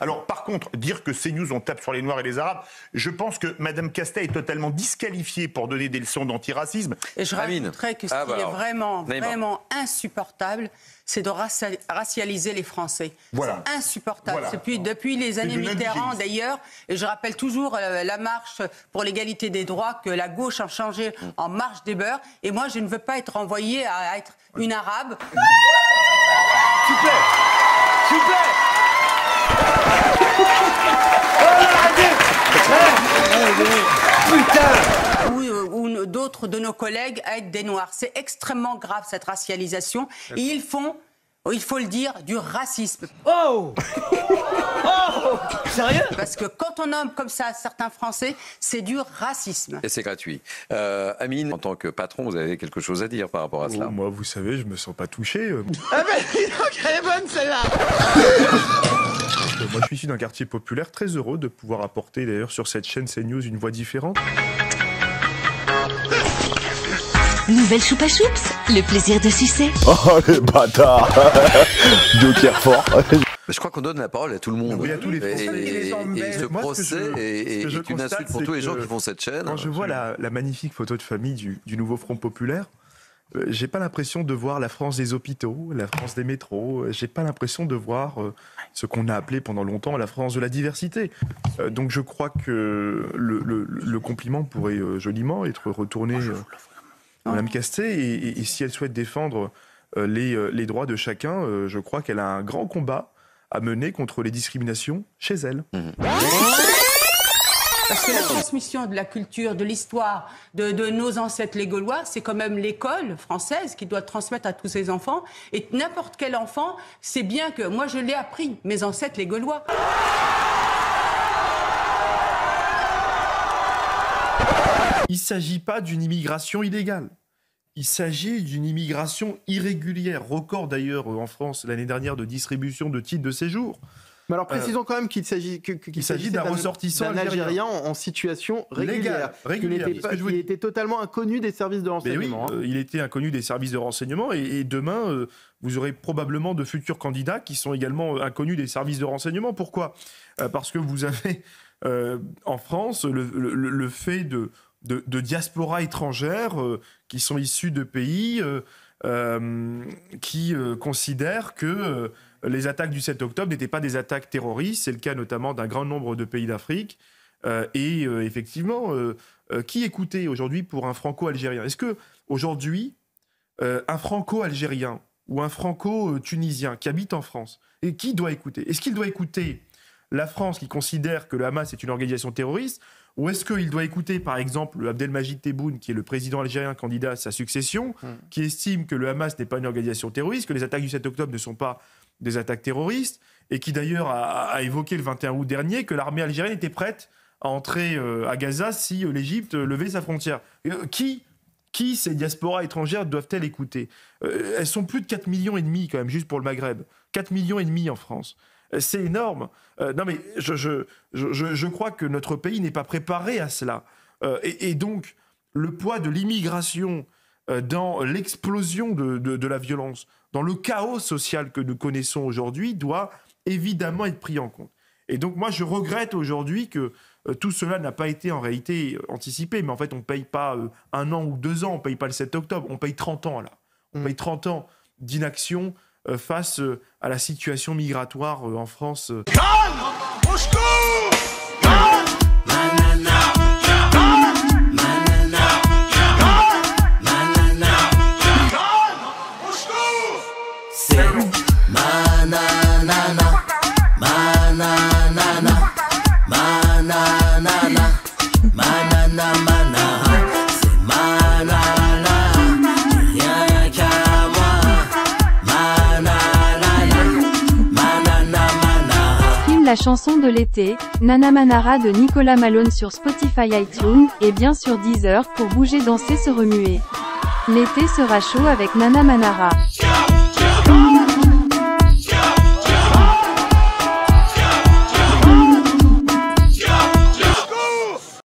Alors, par contre, dire que CNews, on tape sur les Noirs et les Arabes, je pense que Mme Castet est totalement disqualifiée pour donner des leçons d'antiracisme. Et je rajouterais que ce qui est vraiment insupportable, c'est de racialiser les Français. Voilà. C'est insupportable. Voilà. Depuis les années Mitterrand, d'ailleurs, et je rappelle toujours la marche pour l'égalité des droits que la gauche a changé en marche des beurs. Et moi, je ne veux pas être renvoyée à être une arabe. S'il vous plaît. S'il vous plaît. Putain! Ou d'autres de nos collègues à être des Noirs. C'est extrêmement grave cette racialisation. Et ils font, il faut le dire, du racisme. Oh! Oh! Sérieux? Parce que quand on nomme comme ça certains Français, c'est du racisme. Et c'est gratuit. Amine, en tant que patron, vous avez quelque chose à dire par rapport à cela? Moi, vous savez, je me sens pas touché. Ah ben, dis donc, elle est bonne celle-là! Moi, je suis issu d'un quartier populaire, très heureux de pouvoir apporter d'ailleurs sur cette chaîne CNews une voix différente. Nouvelle Choupa Choups, le plaisir de sucer. Oh les bâtards. Joker fort. Je crois qu'on donne la parole à tout le monde. Oui, à tous les Français. Et ce procès est une insulte pour tous les gens qui font cette chaîne. Quand je vois la magnifique photo de famille du nouveau Front Populaire, j'ai pas l'impression de voir la France des hôpitaux, la France des métros. J'ai pas l'impression de voir ce qu'on a appelé pendant longtemps la France de la diversité. Donc je crois que le compliment pourrait joliment être retourné à Mme Castet. Et si elle souhaite défendre les droits de chacun, je crois qu'elle a un grand combat à mener contre les discriminations chez elle. Parce que la transmission de la culture, de l'histoire, de nos ancêtres les Gaulois, c'est quand même l'école française qui doit transmettre à tous ses enfants. Et n'importe quel enfant sait bien que... Moi, je l'ai appris, mes ancêtres les Gaulois. Il ne s'agit pas d'une immigration illégale. Il s'agit d'une immigration irrégulière. Record d'ailleurs en France l'année dernière de distribution de titres de séjour. Mais alors précisons quand même qu'il s'agit d'un ressortissant algérien en situation régulière, qui était totalement inconnu des services de renseignement. Oui, il était inconnu des services de renseignement et demain, vous aurez probablement de futurs candidats qui sont également inconnus des services de renseignement. Pourquoi ? Parce que vous avez en France le fait de diaspora étrangère qui sont issus de pays qui considèrent que les attaques du 7 octobre n'étaient pas des attaques terroristes. C'est le cas notamment d'un grand nombre de pays d'Afrique. Effectivement, qui écoutait aujourd'hui pour un franco-algérien? Est-ce que aujourd'hui, un franco-algérien ou un franco-tunisien qui habite en France, et qui doit écouter? Est-ce qu'il doit écouter la France qui considère que le Hamas est une organisation terroriste? Ou est-ce qu'il doit écouter, par exemple, Abdelmajid Tebboune, qui est le président algérien candidat à sa succession, qui estime que le Hamas n'est pas une organisation terroriste, que les attaques du 7 octobre ne sont pas des attaques terroristes, et qui d'ailleurs a évoqué le 21 août dernier que l'armée algérienne était prête à entrer à Gaza si l'Égypte levait sa frontière. Qui ces diasporas étrangères doivent-elles écouter? Elles sont plus de 4,5 millions quand même, juste pour le Maghreb. 4,5 millions en France. C'est énorme. Non mais je crois que notre pays n'est pas préparé à cela. Et donc, le poids de l'immigration dans l'explosion de la violence, dans le chaos social que nous connaissons aujourd'hui, doit évidemment être pris en compte. Et donc, moi, je regrette aujourd'hui que tout cela n'a pas été en réalité anticipé. Mais en fait, on ne paye pas 1 an ou 2 ans, on ne paye pas le 7 octobre, on paye 30 ans, là. On paye 30 ans d'inaction face à la situation migratoire en France. La chanson de l'été, Nana Manara de Nicolas Malone sur Spotify, iTunes, et bien sûr Deezer pour bouger, danser, se remuer. L'été sera chaud avec Nana Manara.